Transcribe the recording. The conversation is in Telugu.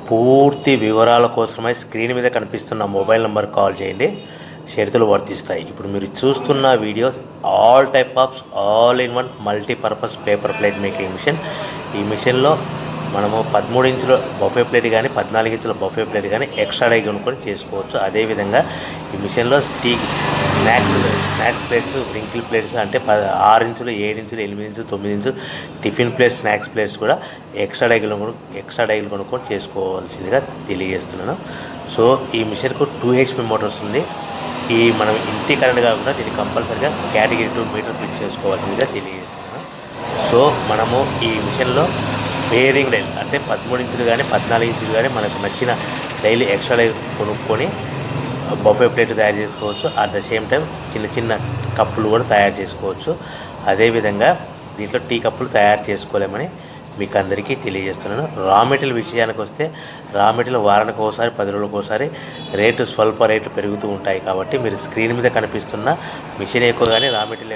పూర్తి వివరాల కోసమై స్క్రీన్ మీద కనిపిస్తున్న మొబైల్ నెంబర్ కాల్ చేయండి, షరతులు వర్తిస్తాయి. ఇప్పుడు మీరు చూస్తున్న videos all type of all in one multipurpose paper plate making machine. ఈ మిషన్లో మనము 13 ఇంచుల బఫే ప్లేట్ కానీ 14 ఇంచుల బఫే ప్లేట్ కానీ ఎక్స్ట్రా డై కొనుక్కొని చేసుకోవచ్చు. అదేవిధంగా ఈ మిషన్లో స్నాక్స్ ప్లేట్స్, రింకిల్ ప్లేట్స్ అంటే 6 ఇంచులు, 7 ఇంచులు, 8 ఇంచులు, 9 ఇంచులు టిఫిన్ ప్లేట్స్, స్నాక్స్ ప్లేట్స్ కూడా ఎక్స్ట్రా డైలు కొనుక్కొని చేసుకోవాల్సిందిగా తెలియజేస్తున్నాను. సో ఈ మిషన్కు 2 HP మోటార్స్ ఉంది. మనం ఇంటి కరెంట్ కాకుండా దీన్ని కంపల్సరీగా కేటగిరీ 2 మీటర్ ఫిట్ చేసుకోవాల్సిందిగా తెలియజేస్తున్నాను. సో మనము ఈ మిషన్లో బేరింగ్ డైల్ అంటే 13 ఇంచులు కానీ 14 ఇంచులు కానీ మనకు నచ్చిన డైలీ ఎక్స్ట్రా డై కొనుక్కొని బఫే ప్లేట్ తయారు చేసుకోవచ్చు. అట్ ద సేమ్ టైం చిన్న చిన్న కప్పులు కూడా తయారు చేసుకోవచ్చు. అదేవిధంగా దీంట్లో టీ కప్పులు తయారు చేసుకోలేమని మీకు అందరికీ తెలియజేస్తున్నాను. రా మెటీరియల్ విషయానికి వస్తే రా మెటీరియల్ వారానికి ఒకసారి 10 రోజులకు ఒకసారి స్వల్ప రేట్లు పెరుగుతూ ఉంటాయి. కాబట్టి మీరు స్క్రీన్ మీద కనిపిస్తున్న మిషన్ ఎక్కువ కానీ రా మెటీరియల్